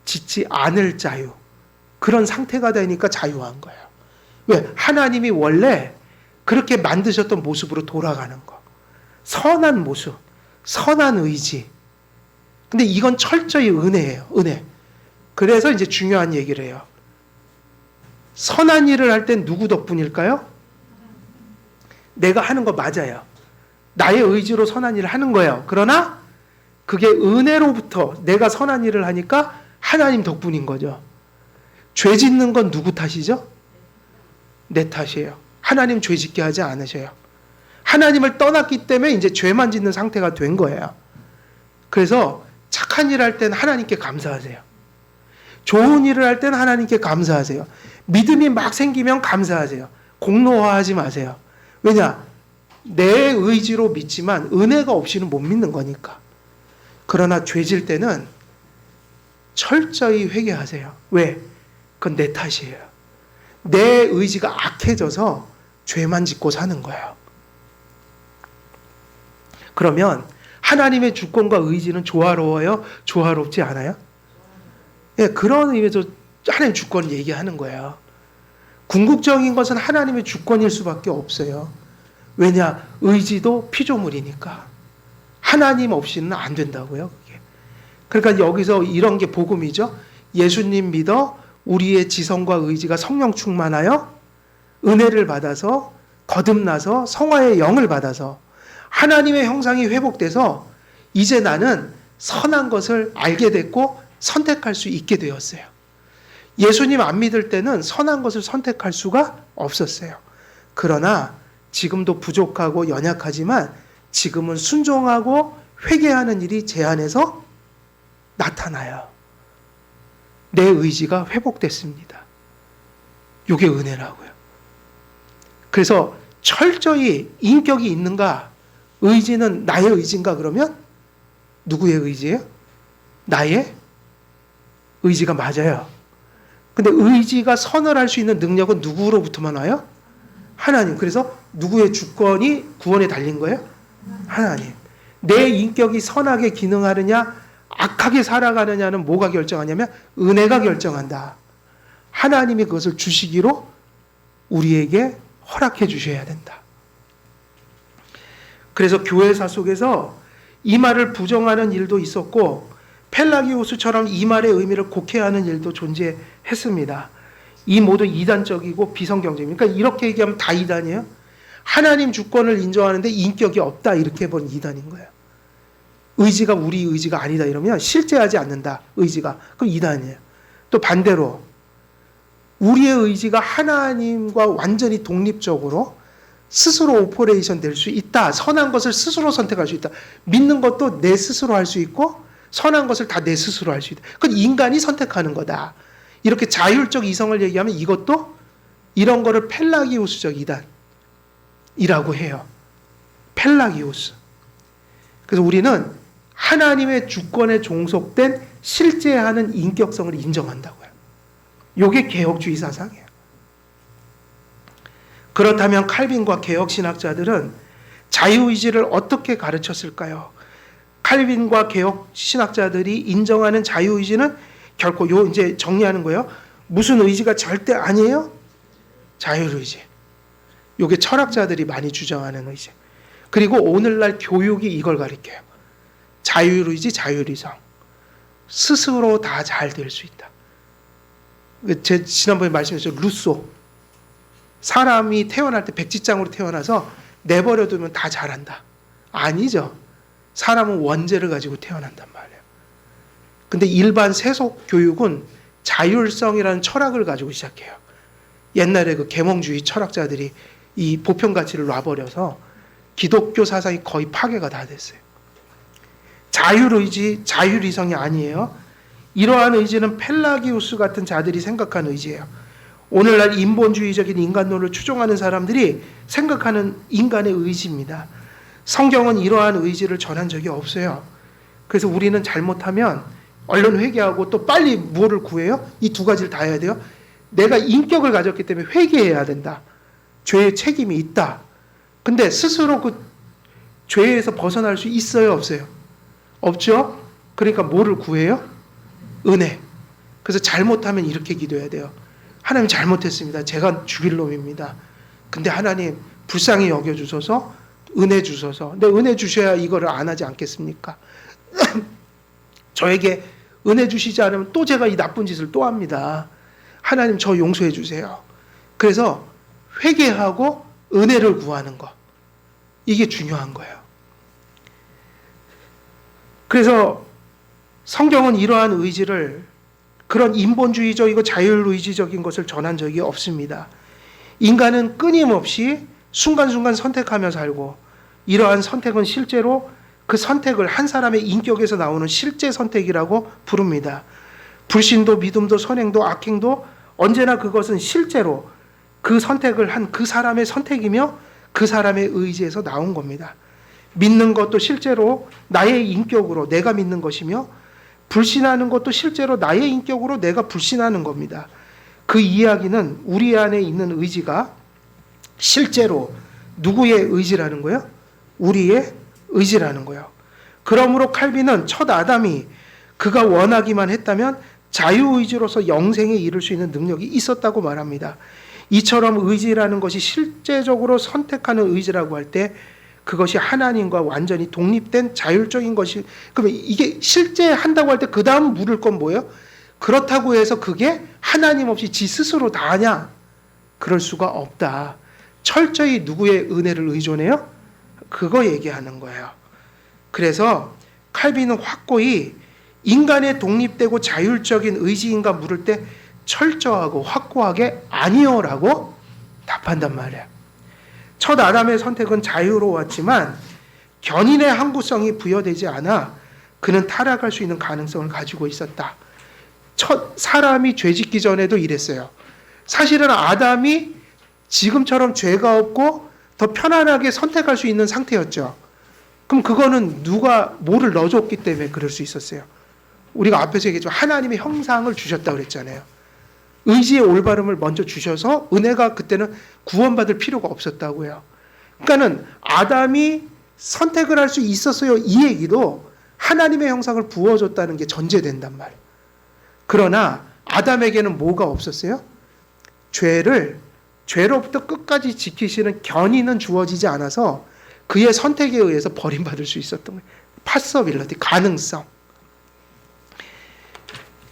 짓지 않을 자유. 그런 상태가 되니까 자유한 거예요. 왜? 하나님이 원래 그렇게 만드셨던 모습으로 돌아가는 거. 선한 모습, 선한 의지. 근데 이건 철저히 은혜예요. 은혜. 그래서 이제 중요한 얘기를 해요. 선한 일을 할 땐 누구 덕분일까요? 내가 하는 거 맞아요. 나의 의지로 선한 일을 하는 거예요. 그러나 그게 은혜로부터 내가 선한 일을 하니까 하나님 덕분인 거죠. 죄 짓는 건 누구 탓이죠? 내 탓이에요. 하나님 죄 짓게 하지 않으셔요. 하나님을 떠났기 때문에 이제 죄만 짓는 상태가 된 거예요. 그래서 착한 일을 할 때는 하나님께 감사하세요. 좋은 일을 할 때는 하나님께 감사하세요. 믿음이 막 생기면 감사하세요. 공로화하지 마세요. 왜냐? 내 의지로 믿지만 은혜가 없이는 못 믿는 거니까. 그러나 죄질 때는 철저히 회개하세요. 왜? 그건 내 탓이에요. 내 의지가 악해져서 죄만 짓고 사는 거예요. 그러면 하나님의 주권과 의지는 조화로워요? 조화롭지 않아요? 예, 그런 의미에서 하나님의 주권을 얘기하는 거예요. 궁극적인 것은 하나님의 주권일 수밖에 없어요. 왜냐? 의지도 피조물이니까. 하나님 없이는 안 된다고요, 그게. 그러니까 여기서 이런 게 복음이죠. 예수님 믿어 우리의 지성과 의지가 성령 충만하여 은혜를 받아서 거듭나서 성화의 영을 받아서 하나님의 형상이 회복돼서 이제 나는 선한 것을 알게 됐고 선택할 수 있게 되었어요. 예수님 안 믿을 때는 선한 것을 선택할 수가 없었어요. 그러나 지금도 부족하고 연약하지만 지금은 순종하고 회개하는 일이 제 안에서 나타나요. 내 의지가 회복됐습니다. 이게 은혜라고요. 그래서 철저히 인격이 있는가? 의지는 나의 의지인가 그러면? 누구의 의지예요? 나의 의지가 맞아요. 근데 의지가 선을 할 수 있는 능력은 누구로부터만 와요? 하나님. 그래서 누구의 주권이 구원에 달린 거예요? 하나님. 내 인격이 선하게 기능하느냐 악하게 살아가느냐는 뭐가 결정하냐면 은혜가 결정한다. 하나님이 그것을 주시기로 우리에게 허락해 주셔야 된다. 그래서 교회사 속에서 이 말을 부정하는 일도 있었고 펠라기우스처럼 이 말의 의미를 곡해하는 일도 존재했습니다. 이 모두 이단적이고 비성경적입니다. 그러니까 이렇게 얘기하면 다 이단이에요. 하나님 주권을 인정하는데 인격이 없다, 이렇게 해버린 이단인 거예요. 의지가 우리 의지가 아니다 이러면 실제하지 않는다, 의지가. 그럼 이단이에요. 또 반대로 우리의 의지가 하나님과 완전히 독립적으로 스스로 오퍼레이션 될 수 있다. 선한 것을 스스로 선택할 수 있다. 믿는 것도 내 스스로 할 수 있고 선한 것을 다 내 스스로 할 수 있다. 그건 인간이 선택하는 거다. 이렇게 자율적 이성을 얘기하면 이것도 이런 거를 펠라기우스적 이단이라고 해요. 펠라기우스. 그래서 우리는 하나님의 주권에 종속된 실제하는 인격성을 인정한다고요. 이게 개혁주의 사상이에요. 그렇다면 칼빈과 개혁신학자들은 자유의지를 어떻게 가르쳤을까요? 칼빈과 개혁신학자들이 인정하는 자유의지는 결코 이제 정리하는 거예요. 무슨 의지가 절대 아니에요? 자율의지. 이게 철학자들이 많이 주장하는 의지. 그리고 오늘날 교육이 이걸 가르쳐요. 자율의지, 자율이성. 스스로 다 잘 될 수 있다. 제 지난번에 말씀드렸죠. 루소. 사람이 태어날 때 백지장으로 태어나서 내버려두면 다 잘한다. 아니죠. 사람은 원죄를 가지고 태어난단 말이에요. 근데 일반 세속 교육은 자율성이라는 철학을 가지고 시작해요. 옛날에 그 계몽주의 철학자들이 이 보편 가치를 놔버려서 기독교 사상이 거의 파괴가 다 됐어요. 자율의지, 자율이성이 아니에요. 이러한 의지는 펠라기우스 같은 자들이 생각한 의지예요. 오늘날 인본주의적인 인간론을 추종하는 사람들이 생각하는 인간의 의지입니다. 성경은 이러한 의지를 전한 적이 없어요. 그래서 우리는 잘못하면 얼른 회개하고 또 빨리 무엇을 구해요? 이 두 가지를 다 해야 돼요. 내가 인격을 가졌기 때문에 회개해야 된다. 죄의 책임이 있다. 근데 스스로 그 죄에서 벗어날 수 있어요, 없어요? 없죠? 그러니까 뭐를 구해요? 은혜. 그래서 잘못하면 이렇게 기도해야 돼요. 하나님 잘못했습니다. 제가 죽일 놈입니다. 근데 하나님 불쌍히 여겨주셔서 은혜 주셔서. 근데 은혜 주셔야 이거를 안 하지 않겠습니까? 저에게 은혜 주시지 않으면 또 제가 이 나쁜 짓을 또 합니다. 하나님 저 용서해 주세요. 그래서 회개하고 은혜를 구하는 거. 이게 중요한 거예요. 그래서 성경은 이러한 의지를 그런 인본주의적이고 자율의지적인 것을 전한 적이 없습니다. 인간은 끊임없이 순간순간 선택하며 살고 이러한 선택은 실제로 그 선택을 한 사람의 인격에서 나오는 실제 선택이라고 부릅니다. 불신도 믿음도 선행도 악행도 언제나 그것은 실제로 그 선택을 한 그 사람의 선택이며 그 사람의 의지에서 나온 겁니다. 믿는 것도 실제로 나의 인격으로 내가 믿는 것이며 불신하는 것도 실제로 나의 인격으로 내가 불신하는 겁니다. 그 이야기는 우리 안에 있는 의지가 실제로 누구의 의지라는 거예요? 우리의 의지라는 거예요. 그러므로 칼빈은 첫 아담이 그가 원하기만 했다면 자유의지로서 영생에 이를 수 있는 능력이 있었다고 말합니다. 이처럼 의지라는 것이 실제적으로 선택하는 의지라고 할 때 그것이 하나님과 완전히 독립된 자율적인 것이, 그러면 이게 실제 한다고 할 때 그 다음 물을 건 뭐예요? 그렇다고 해서 그게 하나님 없이 지 스스로 다 하냐? 그럴 수가 없다. 철저히 누구의 은혜를 의존해요? 그거 얘기하는 거예요. 그래서 칼빈은 확고히 인간의 독립되고 자율적인 의지인가 물을 때 철저하고 확고하게 아니요라고 답한단 말이에요. 첫 아담의 선택은 자유로웠지만 견인의 항구성이 부여되지 않아 그는 타락할 수 있는 가능성을 가지고 있었다. 첫 사람이 죄짓기 전에도 이랬어요. 사실은 아담이 지금처럼 죄가 없고 더 편안하게 선택할 수 있는 상태였죠. 그럼 그거는 누가 뭐를 넣어줬기 때문에 그럴 수 있었어요. 우리가 앞에서 얘기했지만 하나님의 형상을 주셨다고 그랬잖아요. 의지의 올바름을 먼저 주셔서 은혜가 그때는 구원받을 필요가 없었다고요. 그러니까는 아담이 선택을 할 수 있었어요. 이 얘기도 하나님의 형상을 부어줬다는 게 전제된단 말이에요. 그러나 아담에게는 뭐가 없었어요? 죄로부터 끝까지 지키시는 견인은 주어지지 않아서 그의 선택에 의해서 버림받을 수 있었던 거예요. 파서빌리티, 가능성.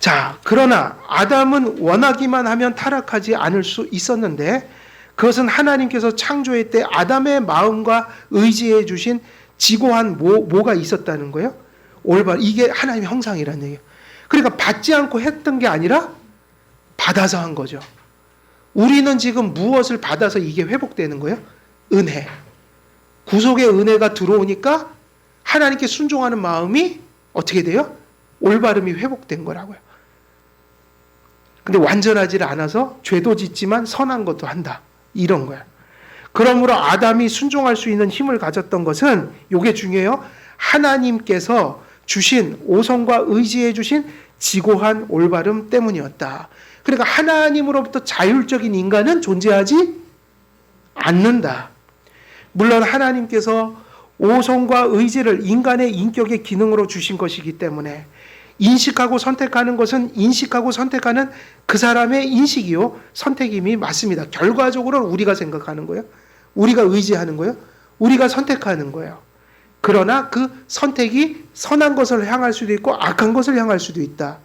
자, 그러나 아담은 원하기만 하면 타락하지 않을 수 있었는데 그것은 하나님께서 창조의 때 아담의 마음과 의지해 주신 지고한 뭐가 있었다는 거예요. 올바른, 이게 하나님의 형상이라는 얘기예요. 그러니까 받지 않고 했던 게 아니라 받아서 한 거죠. 우리는 지금 무엇을 받아서 이게 회복되는 거예요? 은혜. 구속의 은혜가 들어오니까 하나님께 순종하는 마음이 어떻게 돼요? 올바름이 회복된 거라고요. 근데 완전하지 않아서 죄도 짓지만 선한 것도 한다. 이런 거예요. 그러므로 아담이 순종할 수 있는 힘을 가졌던 것은, 이게 중요해요. 하나님께서 주신, 오성과 의지해 주신 지고한 올바름 때문이었다. 그러니까 하나님으로부터 자율적인 인간은 존재하지 않는다. 물론 하나님께서 오성과 의지를 인간의 인격의 기능으로 주신 것이기 때문에 인식하고 선택하는 것은 인식하고 선택하는 그 사람의 인식이요, 선택임이 맞습니다. 결과적으로는 우리가 생각하는 거예요. 우리가 의지하는 거예요. 우리가 선택하는 거예요. 그러나 그 선택이 선한 것을 향할 수도 있고 악한 것을 향할 수도 있다.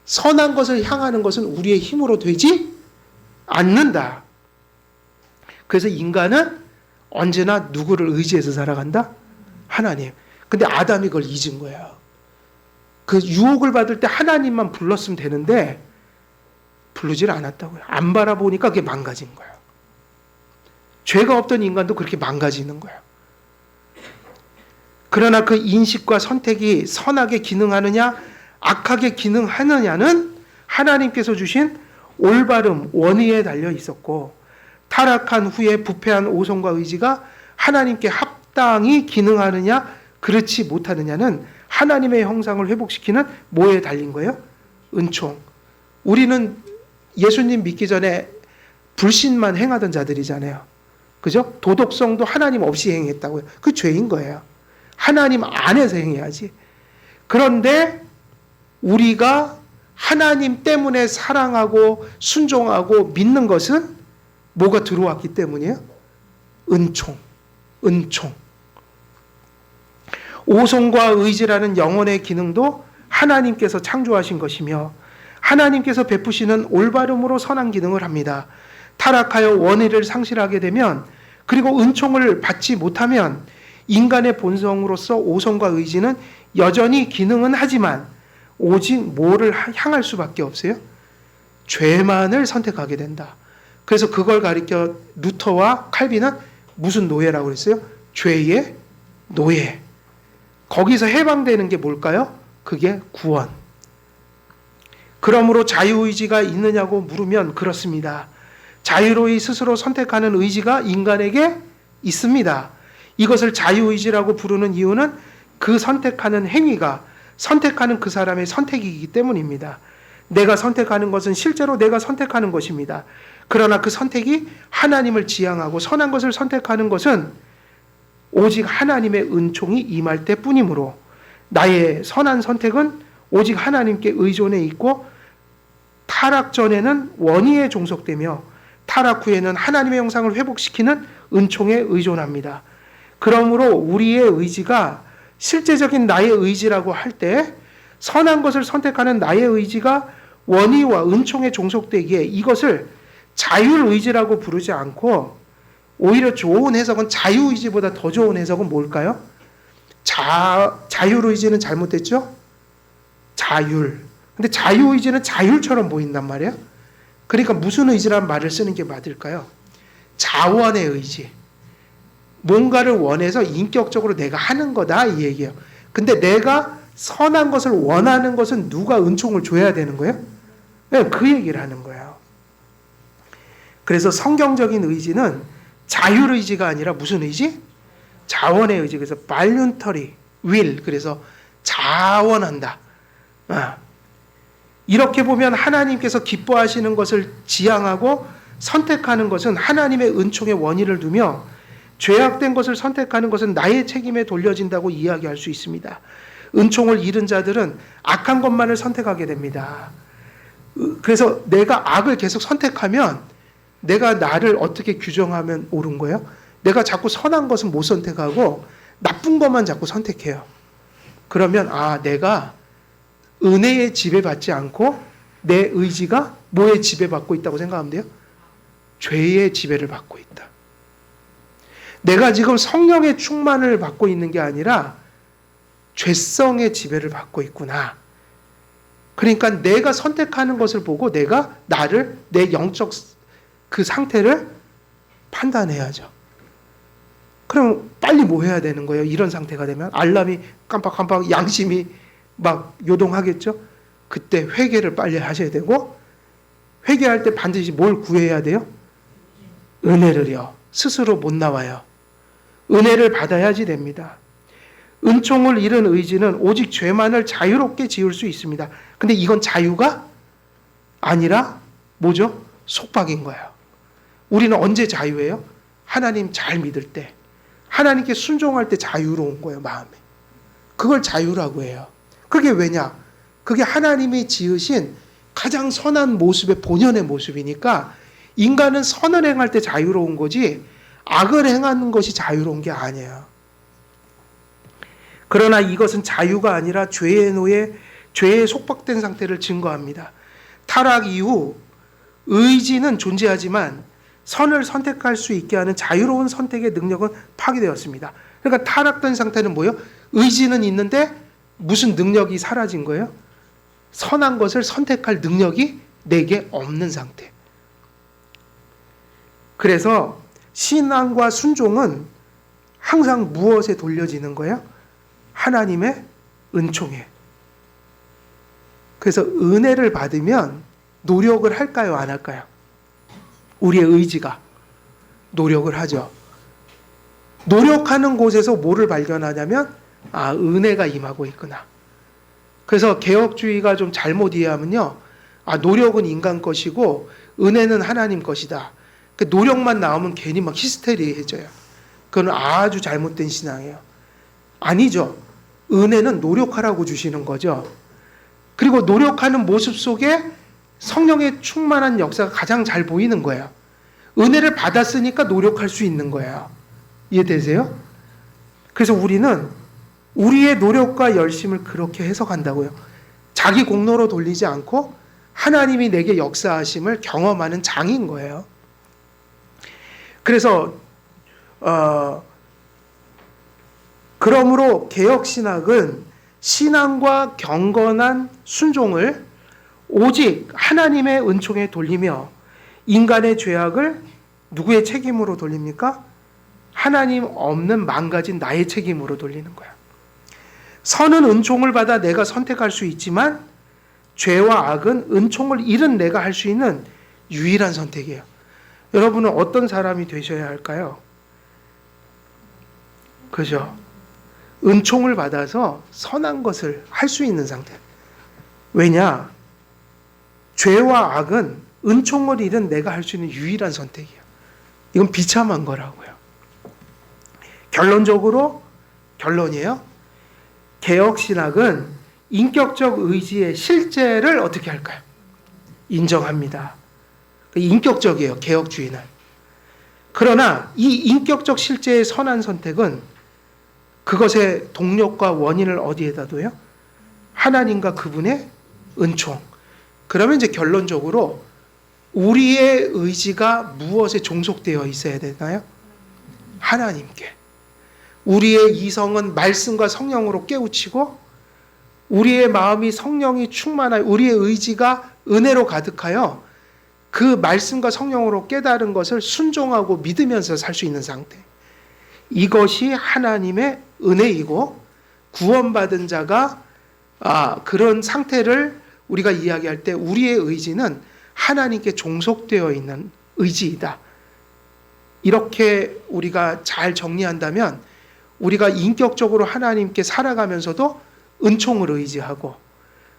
선한 것을 향하는 것은 우리의 힘으로 되지 않는다. 그래서 인간은 언제나 누구를 의지해서 살아간다? 하나님. 근데 아담이 그걸 잊은 거예요. 그 유혹을 받을 때 하나님만 불렀으면 되는데 부르질 않았다고요. 안 바라보니까 그게 망가진 거예요. 죄가 없던 인간도 그렇게 망가지는 거예요. 그러나 그 인식과 선택이 선하게 기능하느냐 악하게 기능하느냐는 하나님께서 주신 올바름, 원의에 달려 있었고, 타락한 후에 부패한 오성과 의지가 하나님께 합당히 기능하느냐 그렇지 못하느냐는 하나님의 형상을 회복시키는 뭐에 달린 거예요? 은총. 우리는 예수님 믿기 전에 불신만 행하던 자들이잖아요. 그죠? 도덕성도 하나님 없이 행했다고요. 그 죄인 거예요. 하나님 안에서 행해야지. 그런데 우리가 하나님 때문에 사랑하고 순종하고 믿는 것은 뭐가 들어왔기 때문이에요? 은총. 은총. 오성과 의지라는 영혼의 기능도 하나님께서 창조하신 것이며 하나님께서 베푸시는 올바름으로 선한 기능을 합니다. 타락하여 원의를 상실하게 되면, 그리고 은총을 받지 못하면 인간의 본성으로서 오성과 의지는 여전히 기능은 하지만 오직 뭐를 향할 수밖에 없어요? 죄만을 선택하게 된다. 그래서 그걸 가리켜 루터와 칼빈은 무슨 노예라고 그랬어요? 죄의 노예. 거기서 해방되는 게 뭘까요? 그게 구원. 그러므로 자유의지가 있느냐고 물으면 그렇습니다. 자유로이 스스로 선택하는 의지가 인간에게 있습니다. 이것을 자유의지라고 부르는 이유는 그 선택하는 행위가 선택하는 그 사람의 선택이기 때문입니다. 내가 선택하는 것은 실제로 내가 선택하는 것입니다. 그러나 그 선택이 하나님을 지향하고 선한 것을 선택하는 것은 오직 하나님의 은총이 임할 때뿐이므로 나의 선한 선택은 오직 하나님께 의존해 있고, 타락 전에는 원의에 종속되며 타락 후에는 하나님의 형상을 회복시키는 은총에 의존합니다. 그러므로 우리의 의지가 실제적인 나의 의지라고 할 때 선한 것을 선택하는 나의 의지가 원의와 은총에 종속되기에 이것을 자율의지라고 부르지 않고, 오히려 좋은 해석은 자유의지보다 더 좋은 해석은 뭘까요? 자율의지는 잘못됐죠? 자율. 근데 자유의지는 자율처럼 보인단 말이에요. 그러니까 무슨 의지란 말을 쓰는 게 맞을까요? 자원의 의지. 뭔가를 원해서 인격적으로 내가 하는 거다 이 얘기예요. 근데 내가 선한 것을 원하는 것은 누가 은총을 줘야 되는 거예요? 네, 그 얘기를 하는 거예요. 그래서 성경적인 의지는 자율의지가 아니라 무슨 의지? 자원의 의지. 그래서 voluntary will. 그래서 자원한다. 이렇게 보면 하나님께서 기뻐하시는 것을 지향하고 선택하는 것은 하나님의 은총의 원인을 두며, 죄악된 것을 선택하는 것은 나의 책임에 돌려진다고 이야기할 수 있습니다. 은총을 잃은 자들은 악한 것만을 선택하게 됩니다. 그래서 내가 악을 계속 선택하면 내가 나를 어떻게 규정하면 옳은 거예요? 내가 자꾸 선한 것은 못 선택하고 나쁜 것만 자꾸 선택해요. 그러면 내가 은혜에 지배받지 않고 내 의지가 뭐에 지배받고 있다고 생각하면 돼요? 죄의 지배를 받고 있다. 내가 지금 성령의 충만을 받고 있는 게 아니라 죄성의 지배를 받고 있구나. 그러니까 내가 선택하는 것을 보고 내가 내 영적 그 상태를 판단해야죠. 그럼 빨리 뭐 해야 되는 거예요? 이런 상태가 되면 알람이 깜빡깜빡 양심이 막 요동하겠죠? 그때 회개를 빨리 하셔야 되고, 회개할 때 반드시 뭘 구해야 돼요? 은혜를요. 스스로 못 나와요. 은혜를 받아야지 됩니다. 은총을 잃은 의지는 오직 죄만을 자유롭게 지을 수 있습니다. 근데 이건 자유가 아니라 뭐죠? 속박인 거예요. 우리는 언제 자유해요? 하나님 잘 믿을 때, 하나님께 순종할 때 자유로운 거예요, 마음에. 그걸 자유라고 해요. 그게 왜냐? 그게 하나님이 지으신 가장 선한 모습의 본연의 모습이니까 인간은 선을 행할 때 자유로운 거지 악을 행하는 것이 자유로운 게 아니에요. 그러나 이것은 자유가 아니라 죄의 노예, 죄에 속박된 상태를 증거합니다. 타락 이후 의지는 존재하지만 선을 선택할 수 있게 하는 자유로운 선택의 능력은 파괴되었습니다. 그러니까 타락된 상태는 뭐예요? 의지는 있는데 무슨 능력이 사라진 거예요? 선한 것을 선택할 능력이 내게 없는 상태. 그래서 신앙과 순종은 항상 무엇에 돌려지는 거예요? 하나님의 은총에. 그래서 은혜를 받으면 노력을 할까요? 안 할까요? 우리의 의지가 노력을 하죠. 노력하는 곳에서 뭐를 발견하냐면 은혜가 임하고 있구나. 그래서 개혁주의가 좀 잘못 이해하면요, 노력은 인간 것이고 은혜는 하나님 것이다. 그 노력만 나오면 괜히 막 히스테리해져요. 그건 아주 잘못된 신앙이에요. 아니죠. 은혜는 노력하라고 주시는 거죠. 그리고 노력하는 모습 속에 성령의 충만한 역사가 가장 잘 보이는 거예요. 은혜를 받았으니까 노력할 수 있는 거예요. 이해되세요? 그래서 우리는 우리의 노력과 열심을 그렇게 해석한다고요. 자기 공로로 돌리지 않고 하나님이 내게 역사하심을 경험하는 장인 거예요. 그래서 그러므로 개혁신학은 신앙과 경건한 순종을 오직 하나님의 은총에 돌리며 인간의 죄악을 누구의 책임으로 돌립니까? 하나님 없는 망가진 나의 책임으로 돌리는 거야. 선은 은총을 받아 내가 선택할 수 있지만 죄와 악은 은총을 잃은 내가 할 수 있는 유일한 선택이에요. 여러분은 어떤 사람이 되셔야 할까요? 그죠? 은총을 받아서 선한 것을 할 수 있는 상태. 왜냐? 죄와 악은 은총을 잃은 내가 할 수 있는 유일한 선택이에요. 이건 비참한 거라고요. 결론이에요. 개혁신학은 인격적 의지의 실제를 어떻게 할까요? 인정합니다. 인격적이에요, 개혁주의는. 그러나 이 인격적 실제의 선한 선택은 그것의 동력과 원인을 어디에다 둬요? 하나님과 그분의 은총. 그러면 이제 결론적으로 우리의 의지가 무엇에 종속되어 있어야 되나요? 하나님께. 우리의 이성은 말씀과 성령으로 깨우치고 우리의 마음이 성령이 충만하여 우리의 의지가 은혜로 가득하여 그 말씀과 성령으로 깨달은 것을 순종하고 믿으면서 살 수 있는 상태. 이것이 하나님의 은혜이고 구원받은 자가 그런 상태를 우리가 이야기할 때 우리의 의지는 하나님께 종속되어 있는 의지이다. 이렇게 우리가 잘 정리한다면 우리가 인격적으로 하나님께 살아가면서도 은총을 의지하고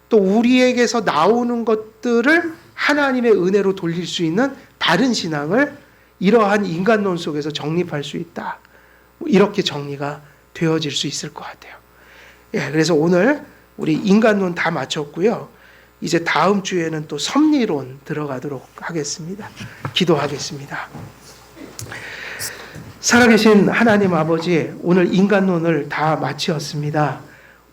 또 우리에게서 나오는 것들을 하나님의 은혜로 돌릴 수 있는 바른 신앙을 이러한 인간론 속에서 정립할 수 있다. 이렇게 정리가 되어질 수 있을 것 같아요. 그래서 오늘 우리 인간론 다 마쳤고요. 이제 다음 주에는 또 섭리론 들어가도록 하겠습니다. 기도하겠습니다. 살아계신 하나님 아버지, 오늘 인간론을 다 마치었습니다.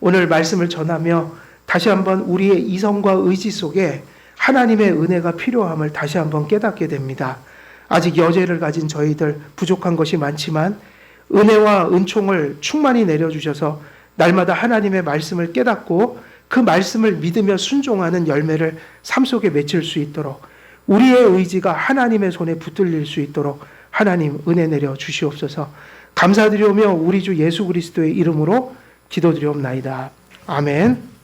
오늘 말씀을 전하며 다시 한번 우리의 이성과 의지 속에 하나님의 은혜가 필요함을 다시 한번 깨닫게 됩니다. 아직 여죄를 가진 저희들 부족한 것이 많지만 은혜와 은총을 충만히 내려주셔서 날마다 하나님의 말씀을 깨닫고 그 말씀을 믿으며 순종하는 열매를 삶 속에 맺힐 수 있도록 우리의 의지가 하나님의 손에 붙들릴 수 있도록 하나님 은혜 내려 주시옵소서. 감사드리오며 우리 주 예수 그리스도의 이름으로 기도드리옵나이다. 아멘.